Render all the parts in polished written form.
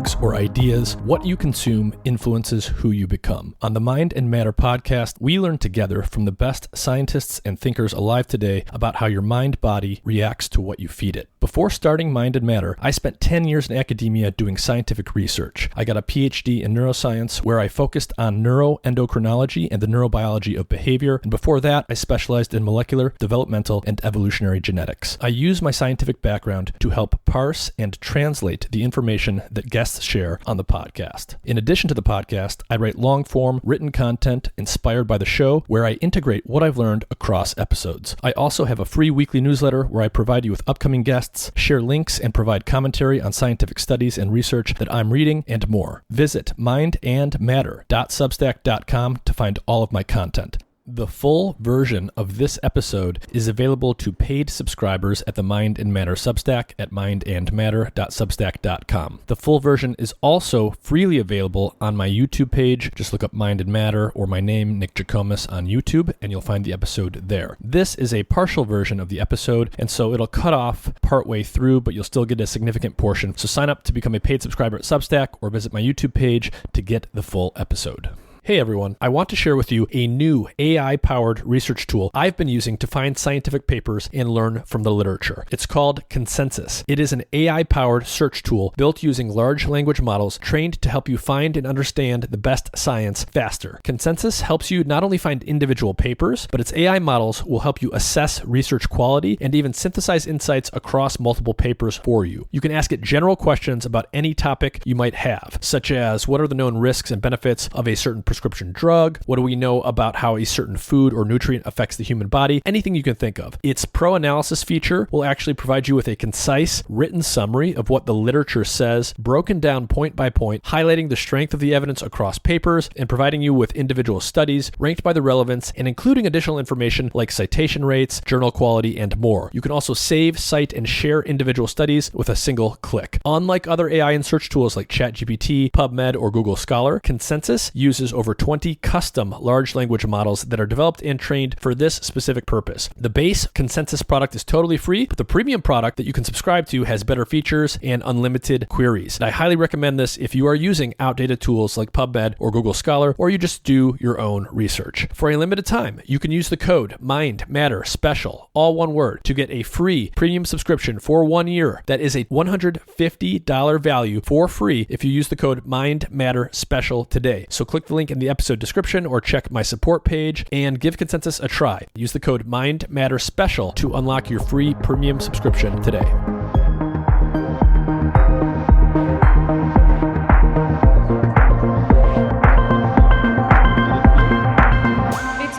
drugs, or ideas, what you consume influences who you become. On the Mind and Matter podcast, we learn together from the best scientists and thinkers alive today about how your mind-body reacts to what you feed it. Before starting Mind and Matter, I spent 10 years in academia doing scientific research. I got a PhD in neuroscience where I focused on neuroendocrinology and the neurobiology of behavior, and before that, I specialized in molecular, developmental, and evolutionary genetics. I use my scientific background to help parse and translate the information that guests share on the podcast. In addition to the podcast, I write long-form written content inspired by the show where I integrate what I've learned across episodes. I also have a free weekly newsletter where I provide you with upcoming guests, share links, and provide commentary on scientific studies and research that I'm reading, and more. Visit mindandmatter.substack.com to find all of my content. The full version of this episode is available to paid subscribers at the Mind and Matter Substack at mindandmatter.substack.com. The full version is also freely available on my YouTube page. Just look up Mind and Matter or my name, Nick Jikomis, on YouTube, and you'll find the episode there. This is a partial version of the episode, and so it'll cut off partway through, but you'll still get a significant portion. So sign up to become a paid subscriber at Substack or visit my YouTube page to get the full episode. Hey everyone, I want to share with you a new AI-powered research tool I've been using to find scientific papers and learn from the literature. It's called Consensus. It is an AI-powered search tool built using large language models trained to help you find and understand the best science faster. Consensus helps you not only find individual papers, but its AI models will help you assess research quality and even synthesize insights across multiple papers for you. You can ask it general questions about any topic you might have, such as what are the known risks and benefits of a certain prescription drug? What do we know about how a certain food or nutrient affects the human body? Anything you can think of. Its pro analysis feature will actually provide you with a concise written summary of what the literature says, broken down point by point, highlighting the strength of the evidence across papers and providing you with individual studies ranked by the relevance and including additional information like citation rates, journal quality, and more. You can also save, cite, and share individual studies with a single click. Unlike other AI and search tools like ChatGPT, PubMed, or Google Scholar, Consensus uses over 20 custom large language models that are developed and trained for this specific purpose. The base Consensus product is totally free, but the premium product that you can subscribe to has better features and unlimited queries. And I highly recommend this if you are using outdated tools like PubMed or Google Scholar, or you just do your own research. For a limited time, you can use the code MINDMATTERSPECIAL, all one word, to get a free premium subscription for 1 year. That is a $150 value for free if you use the code MINDMATTERSPECIAL today. So click the link in the episode description or check my support page and give Consensus a try. Use the code MINDMATTERSPECIAL to unlock your free premium subscription today.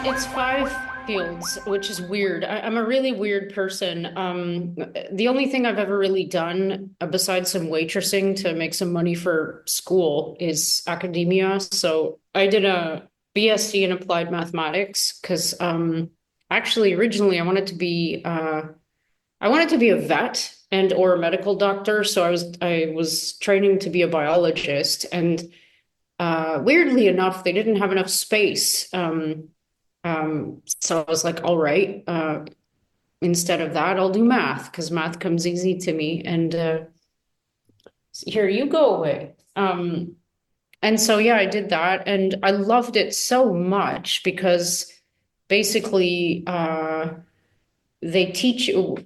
It's 5 fields, which is weird. I'm a really weird person. The only thing I've ever really done, besides some waitressing to make some money for school, is academia. So I did a BSc in applied mathematics because actually originally I wanted to be a vet and or a medical doctor. So I was training to be a biologist, and weirdly enough, they didn't have enough space. So I was like, all right, instead of that, I'll do math because math comes easy to me. And here you go away. And so, yeah, I did that. And I loved it so much because basically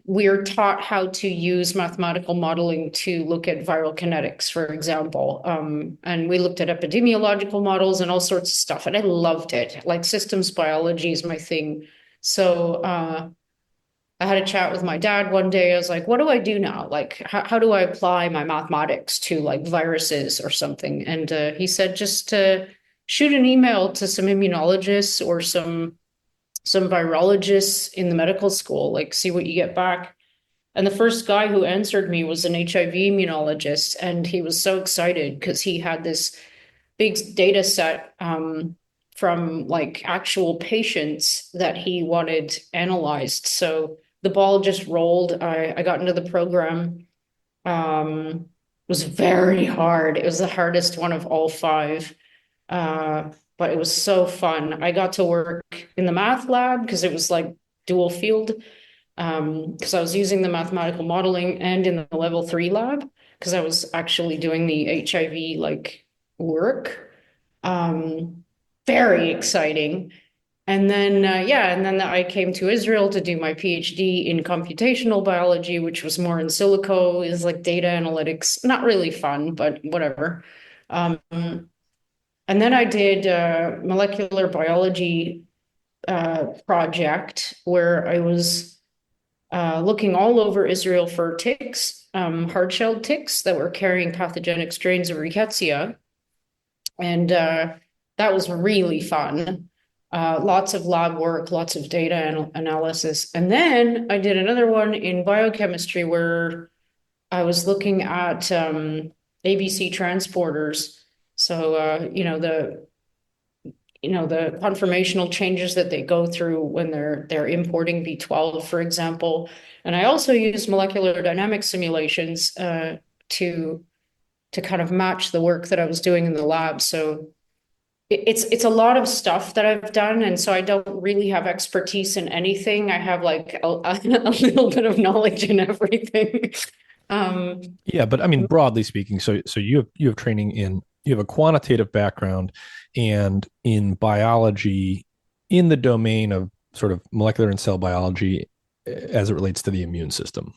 we're taught how to use mathematical modeling to look at viral kinetics, for example. And we looked at epidemiological models and all sorts of stuff. And I loved it. Like systems biology is my thing. So I had a chat with my dad one day. I was like, what do I do now? Like, how do I apply my mathematics to like viruses or something? And he said, just shoot an email to some immunologists or some virologists in the medical school, like see what you get back. And the first guy who answered me was an HIV immunologist. And he was so excited because he had this big data set from like actual patients that he wanted analyzed. So the ball just rolled. I got into the program. It was very hard. It was the hardest one of all 5. But it was so fun. I got to work in the math lab because it was like dual field because I was using the mathematical modeling and in the level 3 lab. because I was actually doing the HIV like work. Very exciting. And then, and then I came to Israel to do my PhD in computational biology, which was more in silico, is like data analytics. Not really fun, but whatever. Um, and then I did a molecular biology project where I was looking all over Israel for ticks, hard-shelled ticks that were carrying pathogenic strains of rickettsia. And that was really fun. Lots of lab work, lots of data analysis. And then I did another one in biochemistry where I was looking at ABC transporters. So, the conformational changes that they go through when they're importing B12, for example. And I also use molecular dynamics simulations to kind of match the work that I was doing in the lab. So it's a lot of stuff that I've done, and so I don't really have expertise in anything. I have like a little bit of knowledge in everything. Um, Yeah, but I mean, broadly speaking, so you have training in you have a quantitative background and in biology in the domain of sort of molecular and cell biology as it relates to the immune system.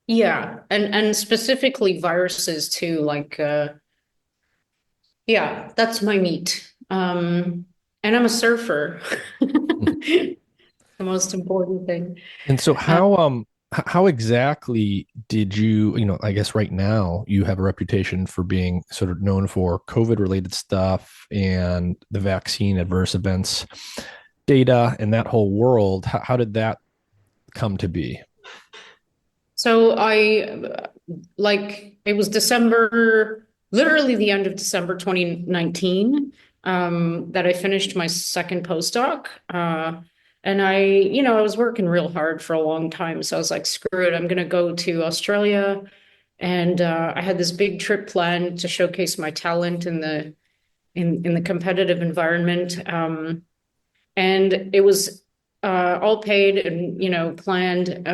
yeah, and specifically viruses too. Like, yeah, that's my meat. And I'm a surfer. The most important thing. And so Uh, how exactly did you, I guess right now you have a reputation for being sort of known for COVID related stuff and the vaccine adverse events data and that whole world. How did that come to be? so it was December, literally the end of December 2019, that I finished my second postdoc. And I was working real hard for a long time. So I was like, screw it, I'm going to go to Australia. And I had this big trip planned to showcase my talent in the competitive environment. And it was all paid and planned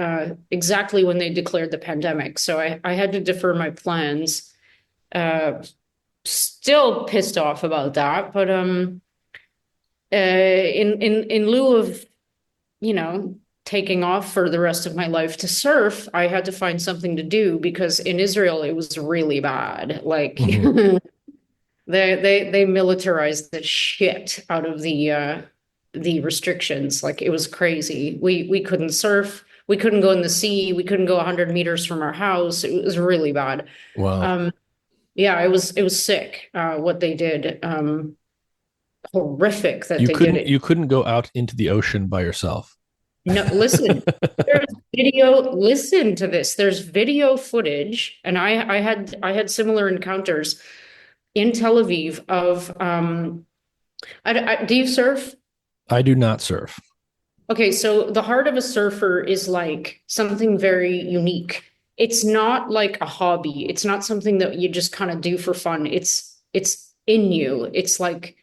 exactly when they declared the pandemic. So I had to defer my plans. Still pissed off about that, but in lieu of taking off for the rest of my life to surf, I had to find something to do because in Israel it was really bad. Like Mm-hmm. they militarized the shit out of the restrictions. Like it was crazy. We couldn't surf. We couldn't go in the sea. We couldn't go 100 meters from our house. It was really bad. Wow. Um, yeah, it was sick what they did. Horrific that You they did couldn't it. you couldn't go out into the ocean by yourself. No, listen. There's video. Listen to this. There's video footage, and I had similar encounters in Tel Aviv of do you surf? I do not surf. Okay, so the heart of a surfer is like something very unique. It's not like a hobby. It's not something that you just kind of do for fun. It's in you. It's like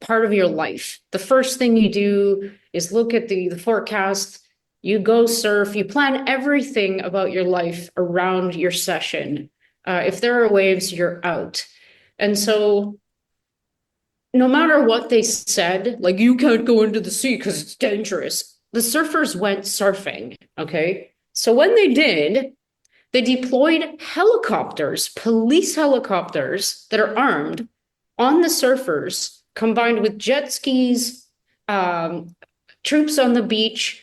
part of your life. The first thing you do is look at the forecast. You go surf. You plan everything about your life around your session. If there are waves, you're out. And so no matter what they said, like you can't go into the sea because it's dangerous, the surfers went surfing. Okay. So when they did, they deployed helicopters, police helicopters that are armed on the surfers, combined with jet skis, troops on the beach.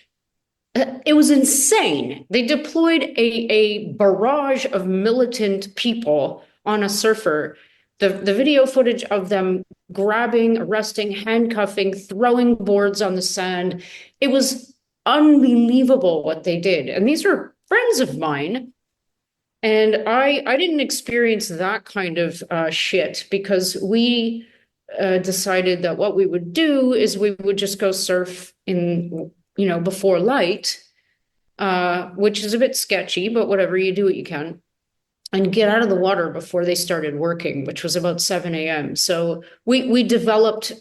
It was insane. They deployed a barrage of militant people on a surfer. The video footage of them grabbing, arresting, handcuffing, throwing boards on the sand. It was unbelievable what they did. And these were friends of mine. And I didn't experience that kind of shit because we decided that what we would do is we would just go surf before light, which is a bit sketchy, but whatever, you do what you can and get out of the water before they started working, which was about 7 a.m. So we developed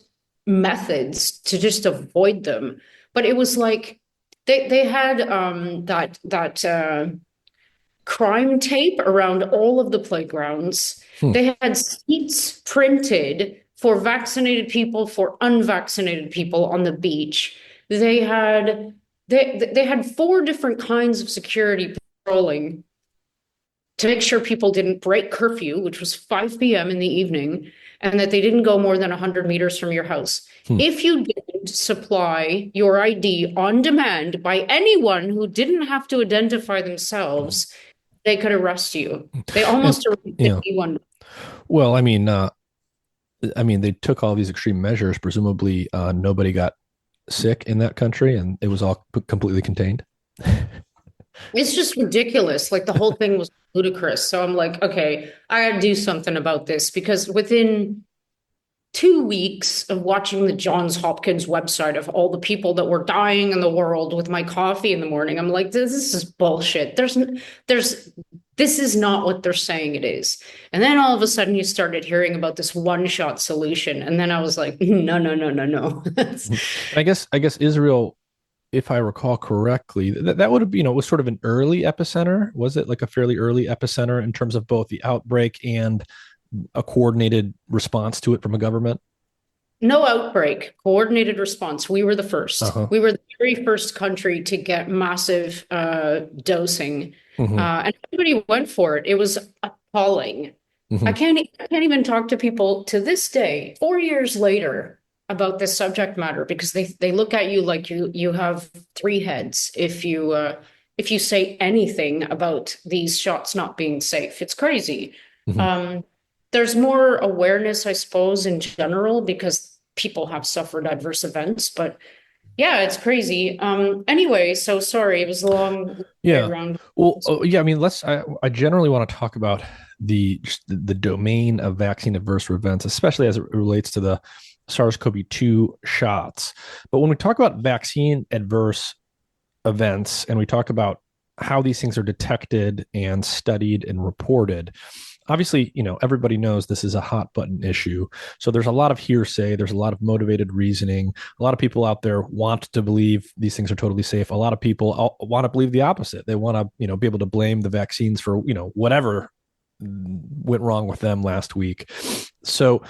methods to just avoid them. But it was like they had that crime tape around all of the playgrounds. Hmm. They had seats printed for vaccinated people, for unvaccinated people on the beach. They had they had four different kinds of security patrolling to make sure people didn't break curfew, which was 5 p.m. in the evening, and that they didn't go more than 100 meters from your house. Hmm. If you didn't supply your ID on demand by anyone who didn't have to identify themselves, they could arrest you. They And almost arrested yeah, me one. well, I mean, they took all these extreme measures. Presumably, nobody got sick in that country, and it was all completely contained. It's just ridiculous. Like the whole thing was ludicrous. So I'm like, okay, I gotta do something about this because within 2 weeks of watching the Johns Hopkins website of all the people that were dying in the world with my coffee in the morning, I'm like, this is bullshit. This is not what they're saying it is. And then all of a sudden you started hearing about this one-shot solution. And then I was like, no, no, no, no, no. And I guess Israel, if I recall correctly, that would have, was sort of an early epicenter. Was it like a fairly early epicenter in terms of both the outbreak and a coordinated response to it from a government? No outbreak, coordinated response. We were the first. Uh-huh. We were the very first country to get massive dosing, Hmm. and everybody went for it. It was appalling. Hmm. I can't even talk to people to this day, 4 years later, about this subject matter because they look at you like you have three heads if you say anything about these shots not being safe. It's crazy. Hmm. Um, there's more awareness, I suppose, in general because people have suffered adverse events, but yeah, it's crazy. Anyway, so sorry, it was a long way Yeah. around. Well, oh, yeah. I mean, I generally want to talk about the domain of vaccine adverse events, especially as it relates to the SARS-CoV-2 shots. But when we talk about vaccine adverse events and we talk about how these things are detected and studied and reported, obviously, everybody knows this is a hot button issue. So there's a lot of hearsay, there's a lot of motivated reasoning. A lot of people out there want to believe these things are totally safe. A lot of people want to believe the opposite. They want to, be able to blame the vaccines for, whatever went wrong with them last week. So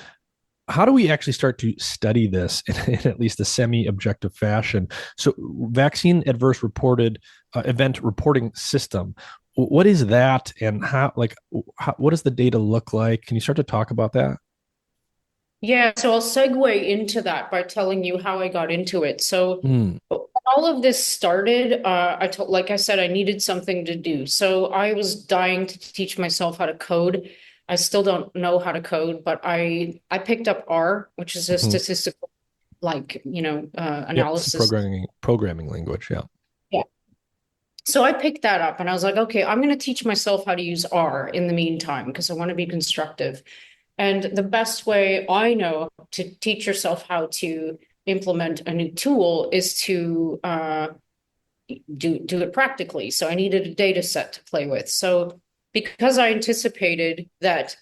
how do we actually start to study this in at least a semi-objective fashion? So, vaccine adverse reported event reporting system. What is that, and what does the data look like? Can you start to talk about that? Yeah, so I'll segue into that by telling you how I got into it. So Mm. all of this started, like I said, I needed something to do. So I was dying to teach myself how to code. I still don't know how to code, but I picked up R, which is a Hmm. statistical, like, Yep, it's a analysis. programming language. Yeah. Yeah. So I picked that up and I was like, okay, I'm going to teach myself how to use R in the meantime because I want to be constructive. And the best way I know to teach yourself how to implement a new tool is to do it practically. So I needed a data set to play with. So because I anticipated that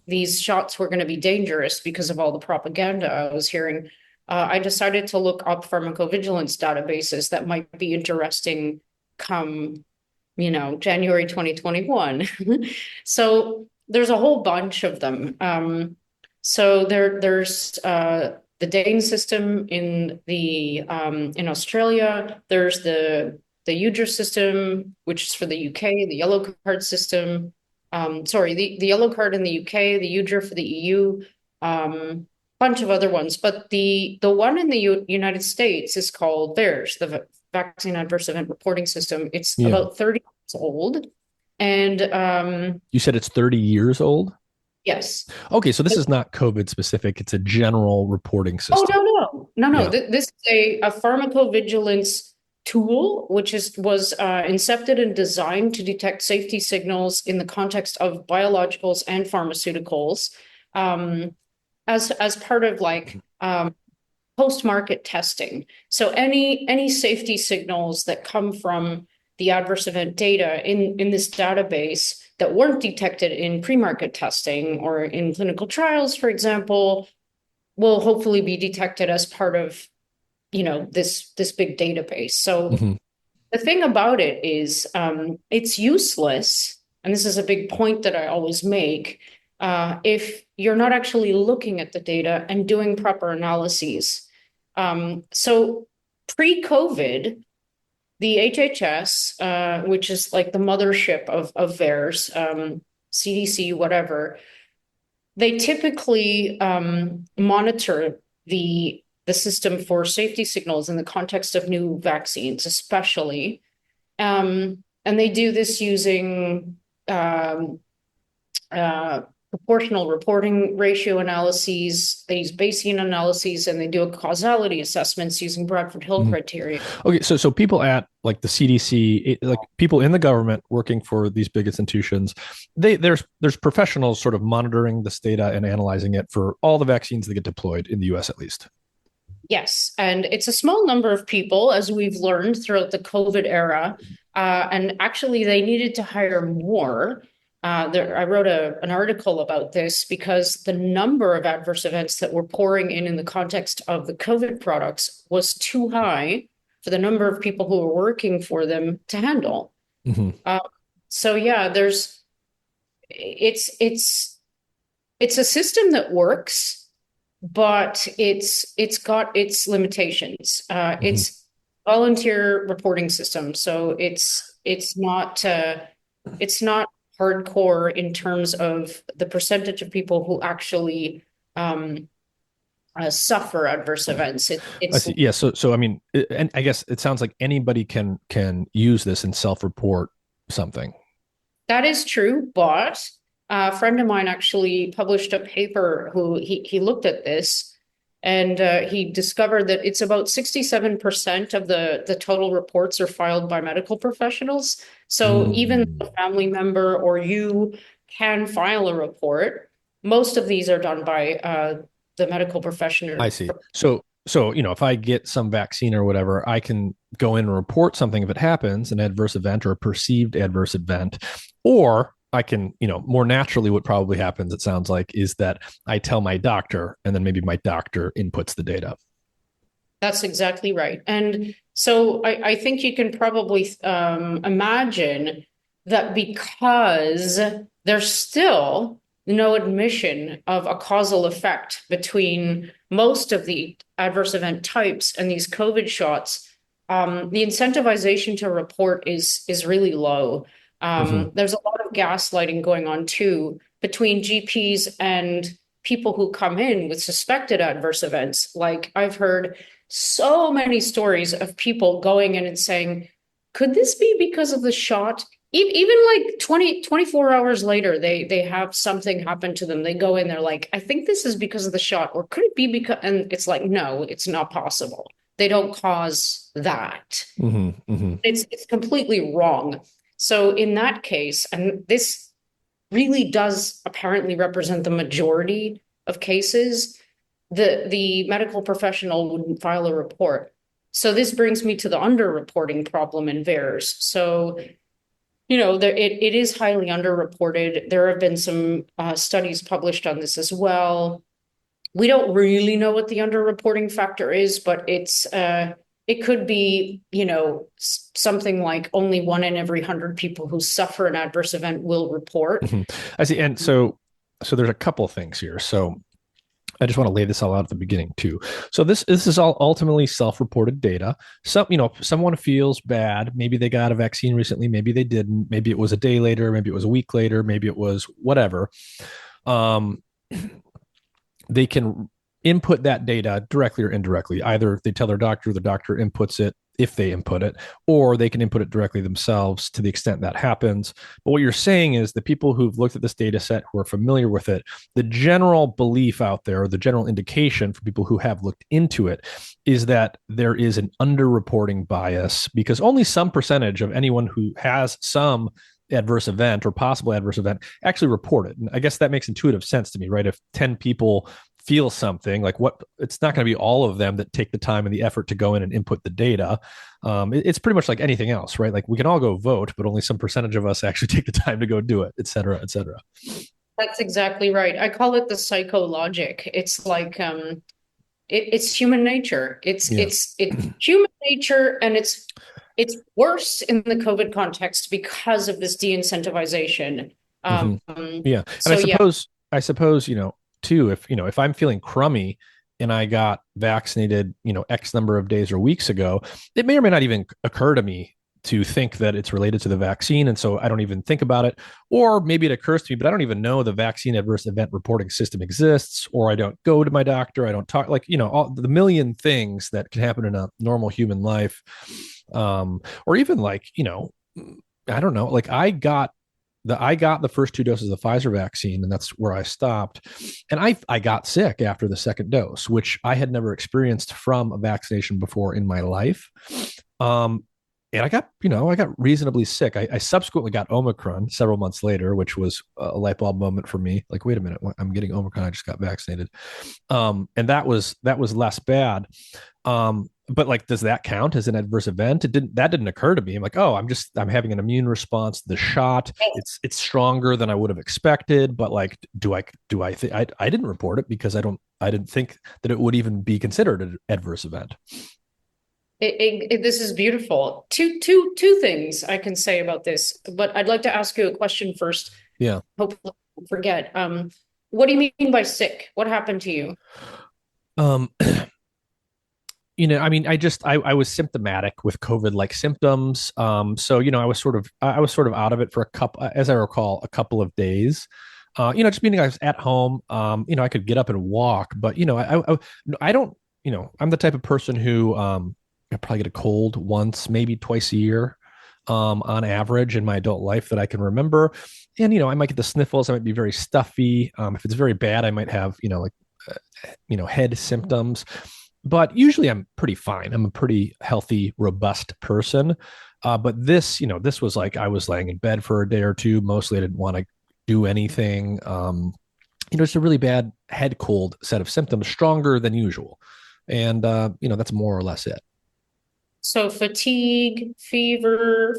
these shots were going to be dangerous because of all the propaganda I was hearing, I decided to look up pharmacovigilance databases that might be interesting come, January 2021. So there's a whole bunch of them. So there's the Dane system in Australia. There's the UDRA system, which is for the UK, the yellow card system. Sorry, the yellow card in the UK, the UDRA for the EU, bunch of other ones. But the one in the United States is called VAERS, the Vaccine Adverse Event Reporting System. It's Yeah. about 30 years old. And You said it's 30 years old? yes. Okay, so this is not COVID specific. It's a general reporting Oh, system. no, no, no, no. Yeah. This is a pharmacovigilance tool, which was incepted and designed to detect safety signals in the context of biologicals and pharmaceuticals, as part of like post-market testing. So any safety signals that come from the adverse event data in this database that weren't detected in pre-market testing or in clinical trials, for example, will hopefully be detected as part of, this big database. So Hmm. the thing about it is it's useless and this is a big point that I always make, if you're not actually looking at the data and doing proper analyses. So pre-COVID, the HHS, which is like the mothership of VAERS, CDC, whatever, they typically monitor the system for safety signals in the context of new vaccines, especially. And they do this using proportional reporting ratio analyses. They use Bayesian analyses, and they do a causality assessments using Bradford Hill criteria. Okay, so people at like the CDC, like people in the government working for these big institutions, there's professionals sort of monitoring this data and analyzing it for all the vaccines that get deployed in the U.S. at least. Yes, and it's a small number of people, as we've learned throughout the COVID era. And actually, they needed to hire more. I wrote an article about this because the number of adverse events that were pouring in the context of the COVID products was too high for the number of people who were working for them to handle. Mm-hmm. So yeah, it's a system that works, but it's got its limitations. It's volunteer reporting system, so it's not hardcore in terms of the percentage of people who actually suffer adverse events. I see. Yeah. So I mean, and I guess it sounds like anybody can use this and self-report something. That is true, but a friend of mine actually published a paper who he looked at this, and he discovered that it's about 67% of the total reports are filed by medical professionals. So even a family member or you can file a report. Most of these are done by the medical professional. I see. So if I get some vaccine or whatever, I can go in and report something if it happens, an adverse event or a perceived adverse event, or I can, more naturally, what probably happens, it sounds like, is that I tell my doctor, and then maybe my doctor inputs the data. That's exactly right. And so I think you can probably imagine that because there's still no admission of a causal effect between most of the adverse event types and these COVID shots, the incentivization to report is really low. There's a lot of gaslighting going on too between GPs and people who come in with suspected adverse events. Like I've heard so many stories of people going in and saying, could this be because of the shot? Even like 24 hours later, they have something happen to them. They go in, they're like, I think this is because of the shot, or could it be because, and it's like, no, it's not possible. They don't cause that. It's completely wrong. So in that case, and this really does apparently represent the majority of cases, the medical professional wouldn't file a report. So this brings me to the underreporting problem in VAERS. So, it is highly underreported. There have been some studies published on this as well. We don't really know what the underreporting factor is, but it could be, something like only 1 in every 100 people who suffer an adverse event will report. I see. And so there's a couple of things here. So I just want to lay this all out at the beginning too. So this is all ultimately self-reported data. Someone feels bad. Maybe they got a vaccine recently. Maybe they didn't. Maybe it was a day later. Maybe it was a week later. Maybe it was whatever. They can input that data directly or indirectly. Either they tell their doctor, the doctor inputs it if they input it, or they can input it directly themselves to the extent that happens. But what you're saying is the people who've looked at this data set, who are familiar with it, the general belief out there, or the general indication for people who have looked into it, is that there is an underreporting bias because only some percentage of anyone who has some adverse event or possible adverse event actually report it. And I guess that makes intuitive sense to me, right? If 10 people feel something, like it's not going to be all of them that take the time and the effort to go in and input the data. It's pretty much like anything else, right? Like we can all go vote, but only some percentage of us actually take the time to go do it, et cetera, et cetera. That's exactly right. I call it the psychologic. It's like it's human nature. It's human nature, and it's it's worse in the COVID context because of this de-incentivization. Hmm. Um, Yeah. And so yeah, I suppose, too, if, if I'm feeling crummy and I got vaccinated, X number of days or weeks ago, it may or may not even occur to me to think that it's related to the vaccine. And so I don't even think about it. Or maybe it occurs to me, but I don't even know the vaccine adverse event reporting system exists, or I don't go to my doctor. I don't talk, like, all the million things that can happen in a normal human life. Or even like, I don't know, like I got the first two doses of the Pfizer vaccine, and that's where I stopped. And I got sick after the second dose, which I had never experienced from a vaccination before in my life. Um, and I got reasonably sick. I subsequently got Omicron several months later, which was a light bulb moment for me. Like, wait a minute, I'm getting Omicron. I just got vaccinated. And that was less bad. But like, does that count as an adverse event? That didn't occur to me. I'm like, oh, I'm having an immune response to the shot. It's stronger than I would have expected. But like, do I think I didn't report it because I didn't think that it would even be considered an adverse event. this is beautiful. Two things I can say about this, but I'd like to ask you a question first. Yeah. Hopefully, I won't forget. What do you mean by sick? What happened to you? Um, I mean, I was symptomatic with COVID like symptoms. So I was sort of out of it for as I recall, a couple of days. Just meaning I was at home. I could get up and walk, but I don't. I'm the type of person who I probably get a cold once, maybe twice a year, on average in my adult life that I can remember. And I might get the sniffles. I might be very stuffy. If it's very bad, I might have like head symptoms, but usually I'm pretty fine. I'm a pretty healthy, robust person. But this was like I was laying in bed for a day or two. Mostly I didn't want to do anything. It's a really bad head cold set of symptoms, stronger than usual. And, that's more or less it. So fatigue, fever?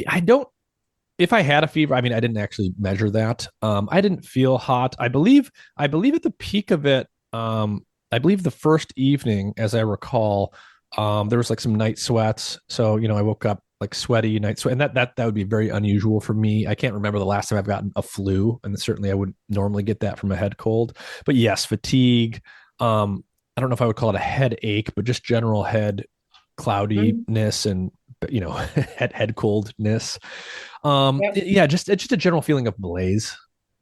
I don't, if I had a fever, I mean, I didn't actually measure that. I didn't feel hot. I believe at the peak of it, I believe the first evening, as I recall, there was like some night sweats. So, I woke up like sweaty night sweat, and that would be very unusual for me. I can't remember the last time I've gotten a flu, and certainly I wouldn't normally get that from a head cold. But yes, fatigue. I don't know if I would call it a headache, but just general head Mhm. cloudiness and head coldness. Yep. Yeah, just it's just a general feeling of malaise.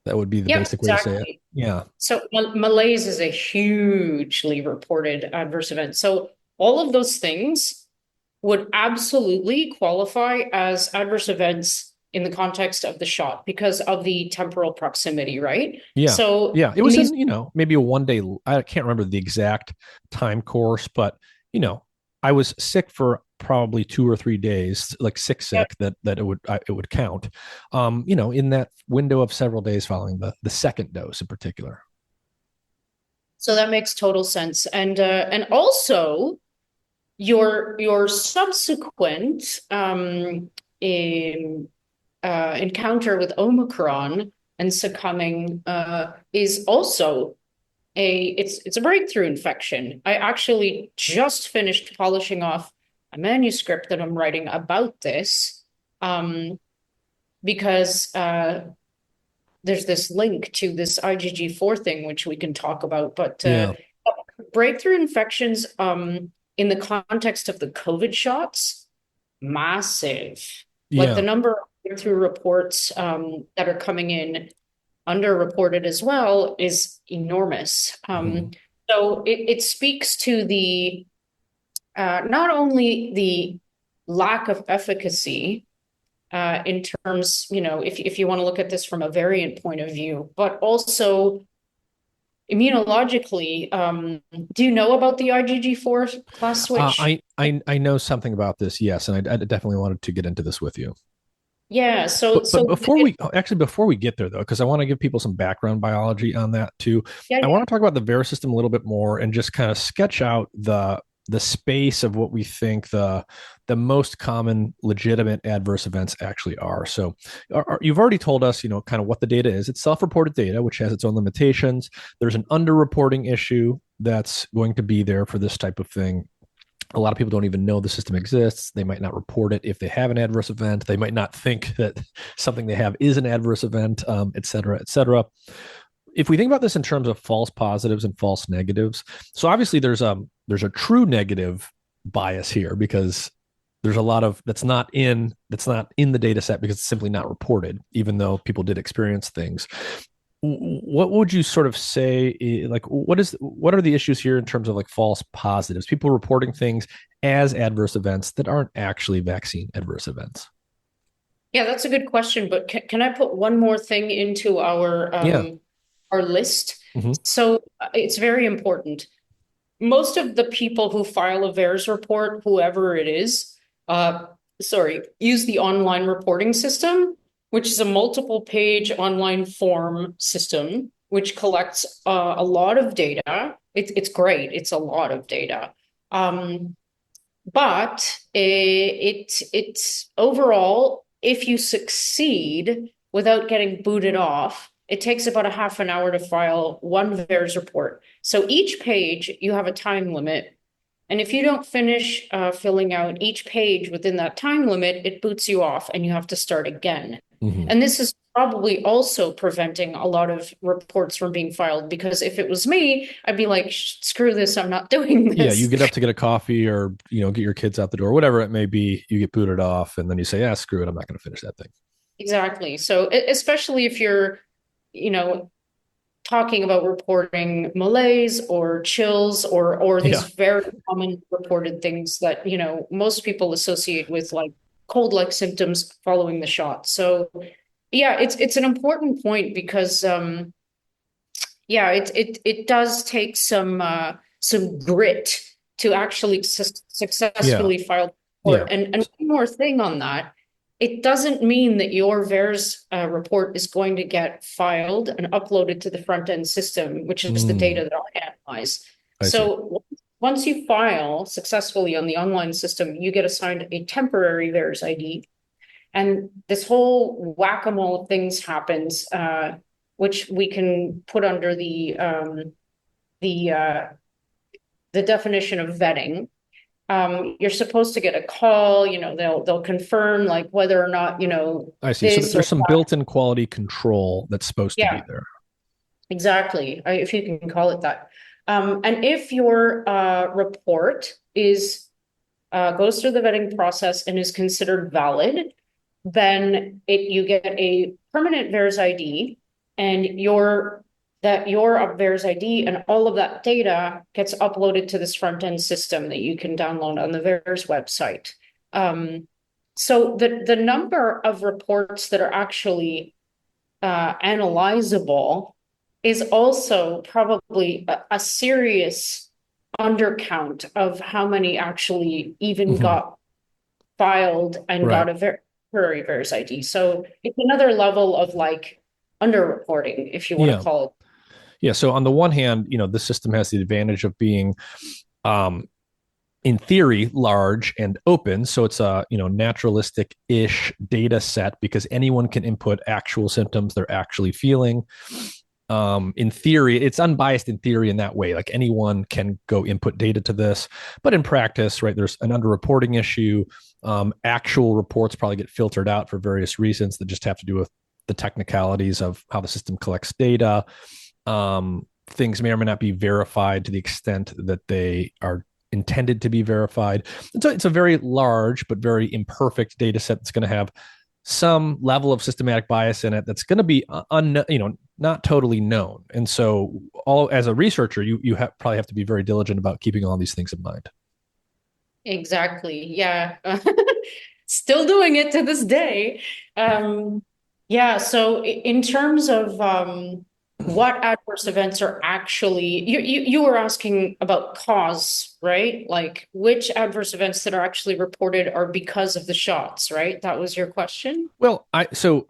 That would be the Yep, basic way to say it. exactly. Yeah. So malaise is a hugely reported adverse event. So all of those things would absolutely qualify as adverse events in the context of the shot because of the temporal proximity, right? Yeah. So Yeah. It in was these, in, maybe a 1 day, I can't remember the exact time course, but, you know, I was sick for probably 2 or 3 days, like sick, that it would count, in that window of several days following the second dose in particular. so that makes total sense. And also your subsequent in encounter with Omicron and succumbing is also it's a breakthrough infection. I actually just finished polishing off a manuscript that I'm writing about this um, because there's this link to this IgG4 thing, which we can talk about. But Yeah. breakthrough infections in the context of the COVID shots, massive. Like the Yeah. number of breakthrough reports that are coming in underreported as well is enormous. Mhm. So it speaks to the not only the lack of efficacy in terms, if you want to look at this from a variant point of view, but also immunologically. Do you know about the IgG4 class switch? I know something about this, yes, and I definitely wanted to get into this with you. Yeah, so But so before we get there though, because I want to give people some background biology on that too. yeah, I want to talk about the VAERS system a little bit more and just kind of sketch out the space of what we think the most common legitimate adverse events actually are. So you've already told us, kind of what the data is. It's self-reported data, which has its own limitations. There's an underreporting issue that's going to be there for this type of thing. A lot of people don't even know the system exists. They might not report it if they have an adverse event. They might not think that something they have is an adverse event, et cetera, et cetera. If we think about this in terms of false positives and false negatives, so obviously there's a true negative bias here because there's a lot of that's not in the data set because it's simply not reported, even though people did experience things. What would you sort of say, like what are the issues here in terms of like false positives, people reporting things as adverse events that aren't actually vaccine adverse events? Yeah, that's a good question. But can I put one more thing into Yeah. our list? Mm-hmm. So it's very important. Most of the people who file a VAERS report, whoever it is, uh, use the online reporting system, which is a multiple page online form system, which collects a lot of data. It's great. It's a lot of data. Um, but it's overall, if you succeed without getting booted off, it takes about a half an hour to file one VAERS report. So each page, you have a time limit. And if you don't finish filling out each page within that time limit, it boots you off and you have to start again. Mm-hmm. And this is probably also preventing a lot of reports from being filed because if it was me, I'd be like, screw this, I'm not doing Yeah, you this. get up to get a coffee or get your kids out the door, whatever it may be. You get booted off, and then you say, "Yeah, screw it, I'm not going to finish that thing." Exactly. So especially if you're, you know, talking about reporting malaise or chills or these Yeah, very common reported things that, most people associate with like cold-like symptoms following the shot. So yeah, it's an important point because yeah, it does take some grit to actually yeah, successfully file yeah. report. And one more thing on that, it doesn't mean that your VAERS report is going to get filed and uploaded to the front end system, which is the Mm, data that I'll analyze. I see. So once you file successfully on the online system, you get assigned a temporary VAERS ID. And this whole whack-a-mole of things happens, which we can put under the uh, the definition of vetting. You're supposed to get a call, they'll confirm like whether or not, I see. So this or there's some that. built-in quality control that's supposed to be Yeah, there. exactly. If you can call it that. And if your report is goes through the vetting process and is considered valid, then you get a permanent VAERS ID, and your VAERS ID and all of that data gets uploaded to this front end system that you can download on the VAERS website. So the number of reports that are actually analyzable is also probably a serious undercount of how many actually even Hmm. got filed and Right. got a temporary VAERS ID. So it's another level of like underreporting, if you want to Yeah. call it. Yeah. So on the one hand, the system has the advantage of being, um, in theory, large and open. So it's a naturalistic-ish data set because anyone can input actual symptoms they're actually feeling. In theory, it's unbiased in theory in that way. Like anyone can go input data to this, but in practice, right, there's an underreporting issue. Actual reports probably get filtered out for various reasons that just have to do with the technicalities of how the system collects data. Things may or may not be verified to the extent that they are intended to be verified. And so it's a very large but very imperfect data set that's going to have some level of systematic bias in it that's going to be not totally known. And so all as a researcher, probably have to be very diligent about keeping all these things in mind. Exactly. Yeah. Still doing it to this day. Yeah. So in terms of what adverse events are actually, you were asking about cause, right? Like which adverse events that are actually reported are because of the shots, right? That was your question. Well, I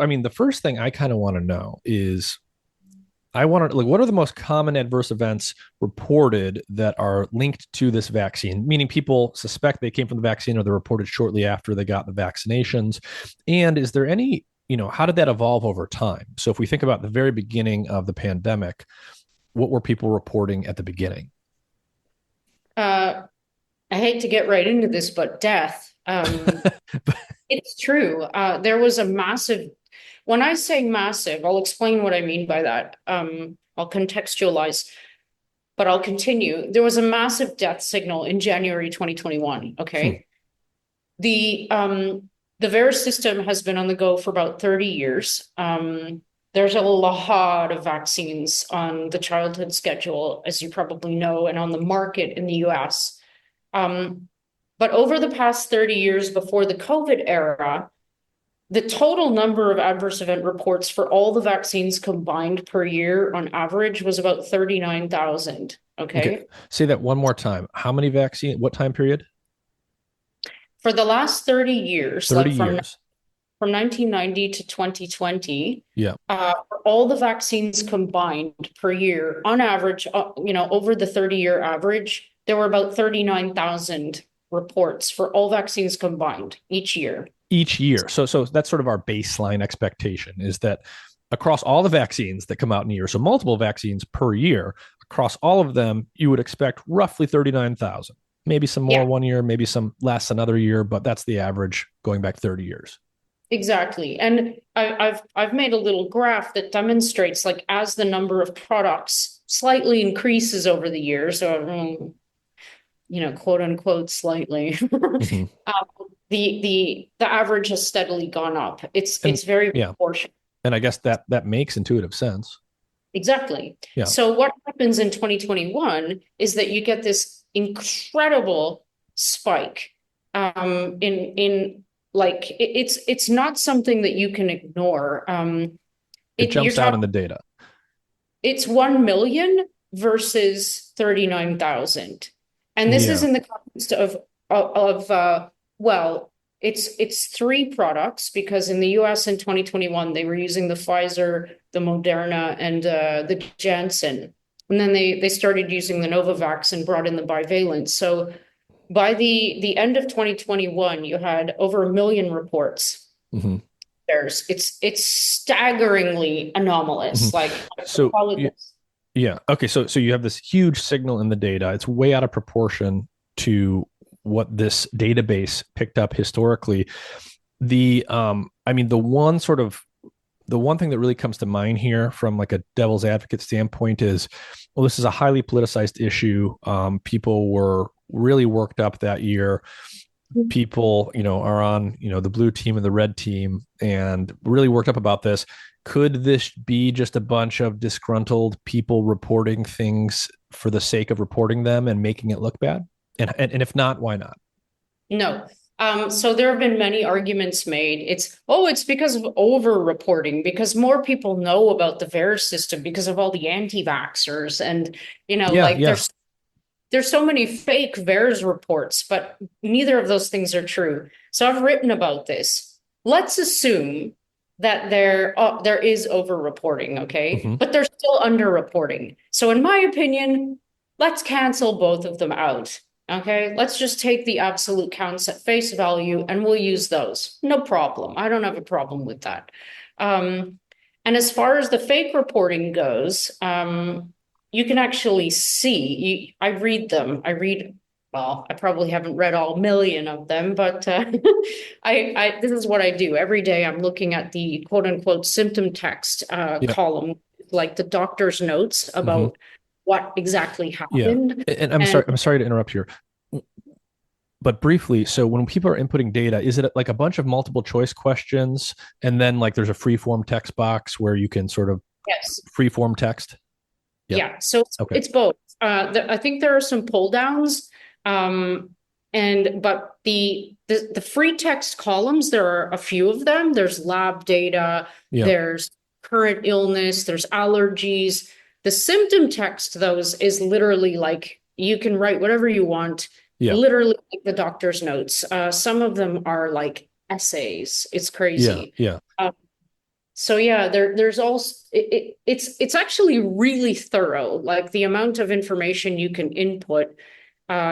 mean, the first thing I kind of want to know is I want to like what are the most common adverse events reported that are linked to this vaccine, meaning people suspect they came from the vaccine or they're reported shortly after they got the vaccinations. And is there any, how did that evolve over time? So if we think about the very beginning of the pandemic, what were people reporting at the beginning? Uh, I hate to get right into this, but death. It's true. There was a massive, when I say massive, I'll explain what I mean by that. I'll contextualize, but I'll continue. There was a massive death signal in January 2021. Hmm. Okay. The VAERS system has been on the go for about 30 years. There's a lot of vaccines on the childhood schedule, as you probably know, and on the market in the US. Um, but over the past 30 years before the COVID era, the total number of adverse event reports for all the vaccines combined per year on average was about 39,000. Okay. Okay. Say that one more time. How many vaccine? What time period? For the last 30 years, 30 like from years. from 1990 to 2020, Yeah. for all the vaccines combined per year, on average, over the 30-year average, there were about 39,000 reports for all vaccines combined each year. Each year. So that's sort of our baseline expectation, is that across all the vaccines that come out in a year, so multiple vaccines per year, across all of them, you would expect roughly 39,000. Maybe some more Yeah, one year, maybe some less another year, but that's the average going back 30 years. exactly. And I've made a little graph that demonstrates, like, as the number of products slightly increases over the years, so quote unquote slightly, Mm-hmm. the average has steadily gone up. And It's very yeah, proportional. and I guess that makes intuitive sense. Exactly. Yeah. So what happens in 2021 is that you get this incredible spike in like it's not something that you can ignore. It You're jumps out in talking the data. it's 1 million versus 39,000. And this is Yeah. in the context of well, it's three products, because in the US in 2021 they were using the Pfizer, the Moderna, and the Janssen. And then they started using the Novavax and brought in the bivalent. So by the end of 2021, you had over 1 million reports. Mm-hmm. It's staggeringly anomalous. Mm-hmm. Like, I would So call it this. yeah. Okay. So you have this huge signal in the data. It's way out of proportion to what this database picked up historically. I mean, the one thing that really comes to mind here from like a devil's advocate standpoint is, well, this is a highly politicized issue. People were really worked up that year. People, are on, the blue team and the red team and really worked up about this. Could this be just a bunch of disgruntled people reporting things for the sake of reporting them and making it look bad? And if not, why not? No. So there have been many arguments made. It's because of over-reporting, because more people know about the VAERS system because of all the anti-vaxxers. And, Yeah, like, yeah. there's so many fake VAERS reports, but neither of those things are true. So I've written about this. Let's assume that there is over-reporting, okay? Mm-hmm. But there's still under-reporting. So in my opinion, let's cancel both of them out. Okay, let's just take the absolute counts at face value and we'll use those. No problem. I don't have a problem with that. And as far as the fake reporting goes, you can actually see, I read them. Well, I probably haven't read all million of them, but this is what I do. Every day I'm looking at the quote unquote symptom text Yeah. column, like the doctor's notes Mm-hmm. about what exactly Yeah. happened. And I'm And sorry, to interrupt here. But briefly, so when people are inputting data, is it like a bunch of multiple choice questions and then like there's a free form text box where you can sort of yes, free form text? Yeah. yeah. So Okay. it's both. I think there are some pull downs, but the free text columns, there are a few of them. There's lab data, Yeah. there's current illness, there's allergies. The symptom text, those is literally like you can write whatever you want, Yeah. literally like the doctor's notes. Some of them are like essays. It's Yeah. crazy. Yeah. So yeah, there's also it's actually really thorough. Like, the amount of information you can input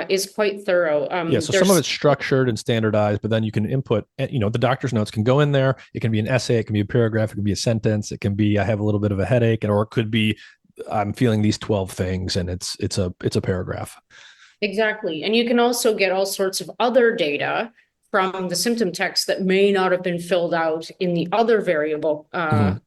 is quite thorough. Yeah. So some of There's it's structured and standardized, but then you can input, the doctor's notes can go in there. It can be an essay, it can be a paragraph, it can be a sentence, it can be I have a little bit of a headache, or it could be I'm feeling these 12 things and it's a paragraph. Exactly. And you can also get all sorts of other data from the symptom text that may not have been filled out in the other variable, Mhm.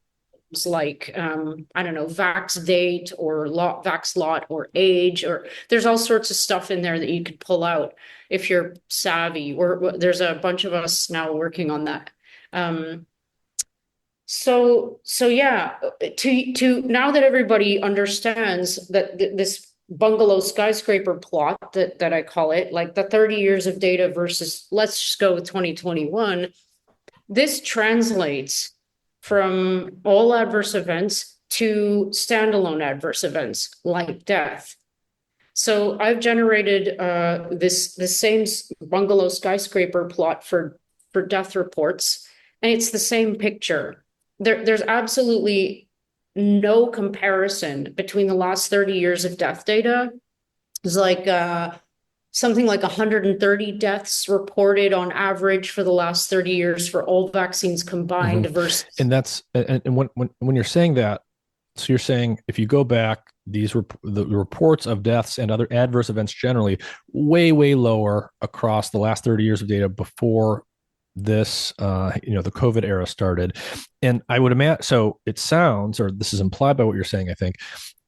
like, I don't know, vax date or vax lot or age, or there's all sorts of stuff in there that you could pull out if you're savvy, or there's a bunch of us now working on that. Um, so yeah, to now that everybody understands that this bungalow skyscraper plot that I call it, like the 30 years of data versus let's just go with 2021, this translates from all adverse events to standalone adverse events like death. So I've generated this same bungalow skyscraper plot for death reports, and it's the same picture. There's absolutely no comparison between the last 30 years of death data. It's like something like 130 deaths reported on average for the last 30 years for all vaccines combined Mhm. versus. And that's and when you're saying that, so you're saying if you go back, the reports of deaths and other adverse events generally way lower across the last 30 years of data before this the COVID era started. And I would imagine, so it sounds, or this is implied by what you're saying, I think,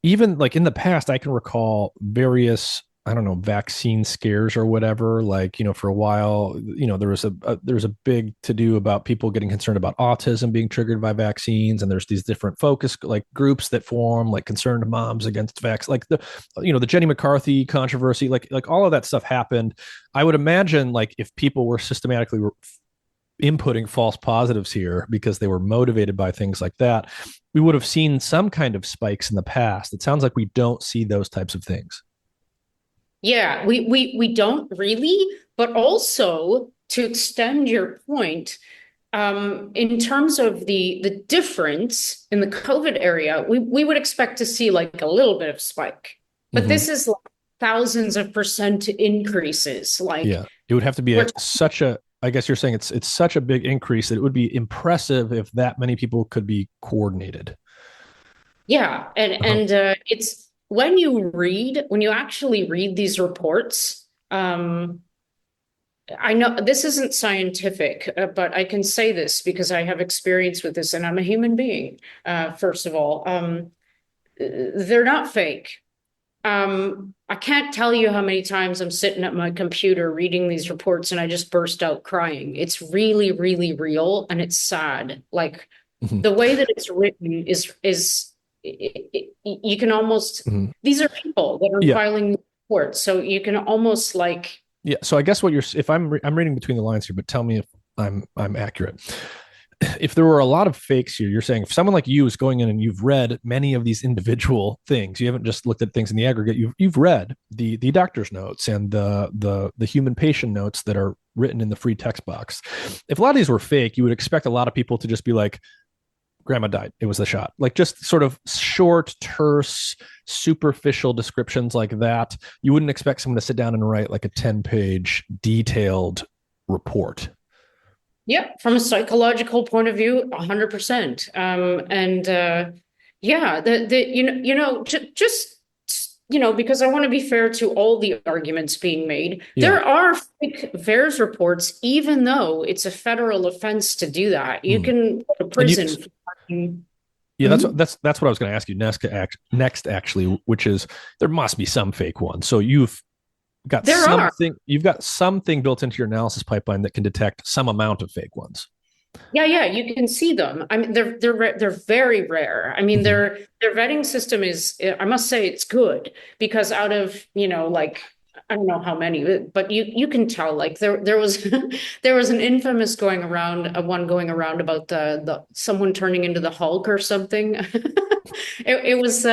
even like in the past, I can recall various, I don't know, vaccine scares or whatever. Like, for a while, there was a big to do about people getting concerned about autism being triggered by vaccines, and there's these different focus like groups that form, like concerned moms against vax, like the Jenny McCarthy controversy, like all of that stuff happened. I would imagine like if people were systematically inputting false positives here because they were motivated by things like that, we would have seen some kind of spikes in the past. It sounds like we don't see those types of things. Yeah, we don't really, but also to extend your point, in terms of the difference in the COVID area, we would expect to see like a little bit of spike, but Mm-hmm. this is like thousands of percent increases. Like Yeah, it would have to be we're such a. I guess you're saying it's such a big increase that it would be impressive if that many people could be coordinated. Yeah, Uh-huh. it's when you actually read these reports, I know this isn't scientific, but I can say this because I have experience with this and I'm a human being. First of all, they're not fake. I can't tell you how many times I'm sitting at my computer reading these reports and I just burst out crying. It's really, really real and it's sad. Like Mm-hmm. the way that it's written is you can almost, Mm-hmm. these are people that are Yeah, filing reports, so you can almost like. yeah. So I guess what you're, if I'm reading between the lines here, but tell me if I'm accurate. If there were a lot of fakes here, you're saying if someone like you is going in and you've read many of these individual things, you haven't just looked at things in the aggregate. You've read the doctor's notes and the human patient notes that are written in the free text box. If a lot of these were fake, you would expect a lot of people to just be like, "Grandma died. It was the shot." Like just sort of short, terse, superficial descriptions like that. You wouldn't expect someone to sit down and write like a 10-page detailed report. Yeah, from a psychological point of view, 100%. And yeah, just because I want to be fair to all the arguments being made, Yeah. there are fake VAERS reports, even though it's a federal offense to do that. You Hmm. can go to And you, prison for. yeah, Mhm. that's what I was going to ask you next actually, which is there must be some fake ones. So There are. you've got something built into your analysis pipeline that can detect some amount of fake ones. Yeah, you can see them. I mean, they're very rare. I mean, Mm-hmm. their vetting system is, I must say, it's good because out of, like I don't know how many, but you can tell like there was there was an infamous going around, one going around about the someone turning into the Hulk or something. It was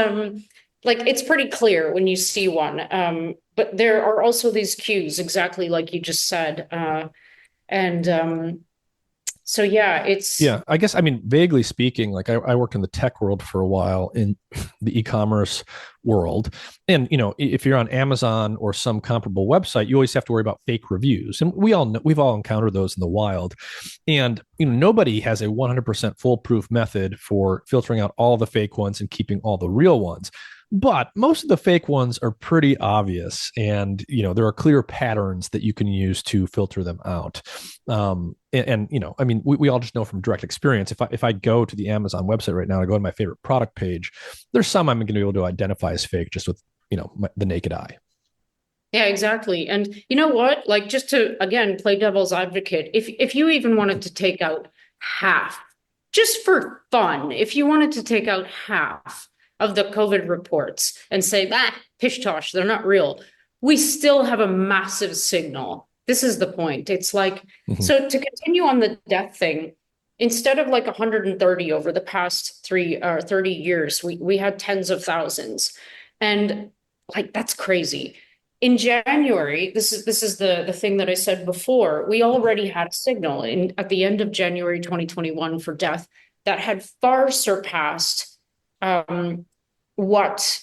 like it's pretty clear when you see one. But there are also these cues, exactly like you just said, and so yeah, it's. Yeah, I guess I mean vaguely speaking, like I worked in the tech world for a while in the e-commerce world, and if you're on Amazon or some comparable website, you always have to worry about fake reviews, and we've all encountered those in the wild, and nobody has a 100% foolproof method for filtering out all the fake ones and keeping all the real ones. But most of the fake ones are pretty obvious, and there are clear patterns that you can use to filter them out. I mean, we all just know from direct experience. If I go to the Amazon website right now and I go to my favorite product page, there's some I'm going to be able to identify as fake just with the naked eye. Yeah, exactly. And you know what? Like, just to again play devil's advocate, if you even wanted to take out half, just for fun, if you wanted to take out half of the COVID reports and say, pish tosh, they're not real, we still have a massive signal. This is the point. It's like, so to continue on the death thing, instead of like 130 over the past 30 years, we had tens of thousands. And like, that's crazy. In January, this is the thing that I said before, we already had a signal at the end of January 2021 for death that had far surpassed what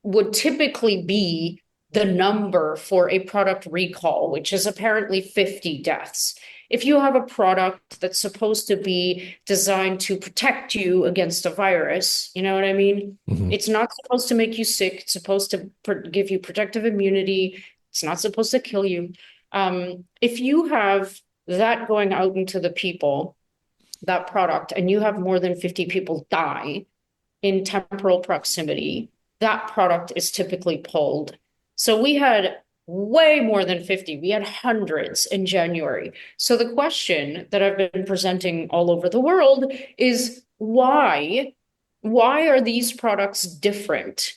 would typically be the number for a product recall, which is apparently 50 deaths. If you have a product that's supposed to be designed to protect you against a virus, you know what I mean? It's not supposed to make you sick. It's supposed to give you protective immunity. It's not supposed to kill you. If you have that going out into the people, that product, and you have more than 50 people die in temporal proximity, that product is typically pulled. So we had way more than 50. We had hundreds in January. So the question that I've been presenting all over the world is why are these products different?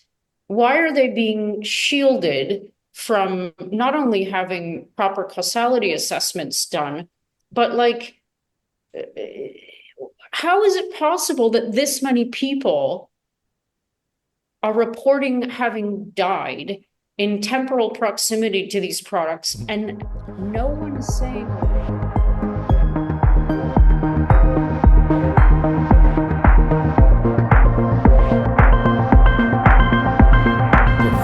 Why are they being shielded from not only having proper causality assessments done, but like, how is it possible that this many people are reporting having died in temporal proximity to these products, and no one is saying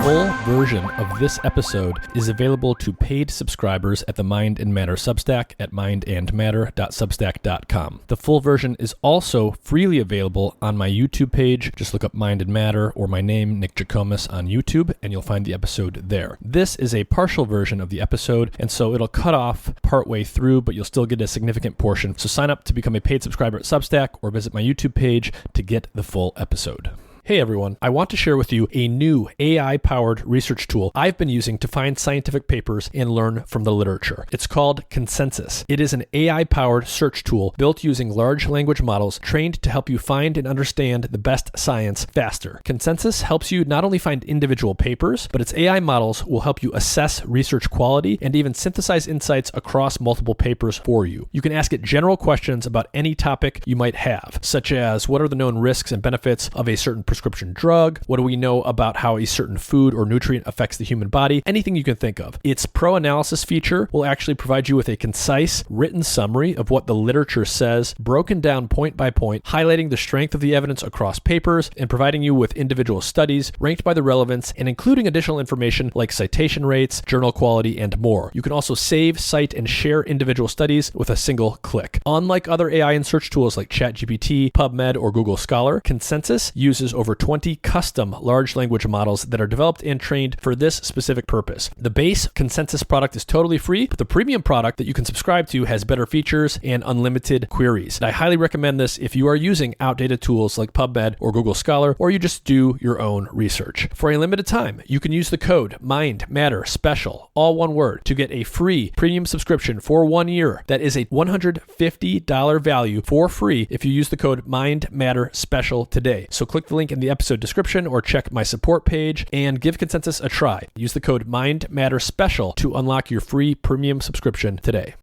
full version of this episode is available to paid subscribers at the Mind and Matter Substack at mindandmatter.substack.com. The full version is also freely available on my YouTube page. Just look up Mind and Matter or my name, Nick Jikomes, on YouTube, and you'll find the episode there. This is a partial version of the episode, and so it'll cut off partway through, but you'll still get a significant portion. So sign up to become a paid subscriber at Substack or visit my YouTube page to get the full episode. Hey everyone, I want to share with you a new AI-powered research tool I've been using to find scientific papers and learn from the literature. It's called Consensus. It is an AI-powered search tool built using large language models trained to help you find and understand the best science faster. Consensus helps you not only find individual papers, but its AI models will help you assess research quality and even synthesize insights across multiple papers for you. You can ask it general questions about any topic you might have, such as what are the known risks and benefits of a certain prescription drug? What do we know about how a certain food or nutrient affects the human body? Anything you can think of. Its pro analysis feature will actually provide you with a concise written summary of what the literature says, broken down point by point, highlighting the strength of the evidence across papers and providing you with individual studies ranked by the relevance and including additional information like citation rates, journal quality, and more. You can also save, cite, and share individual studies with a single click. Unlike other AI and search tools like ChatGPT, PubMed, or Google Scholar, Consensus uses over 20 custom large language models that are developed and trained for this specific purpose. The base Consensus product is totally free, but the premium product that you can subscribe to has better features and unlimited queries. And I highly recommend this if you are using outdated tools like PubMed or Google Scholar, or you just do your own research. For a limited time, you can use the code MINDMATTERSPECIAL, all one word, to get a free premium subscription for 1 year. That is a $150 value for free if you use the code MINDMATTERSPECIAL today. So click the link in the episode description or check my support page and give Consensus a try. Use the code MINDMATTERSPECIAL to unlock your free premium subscription today.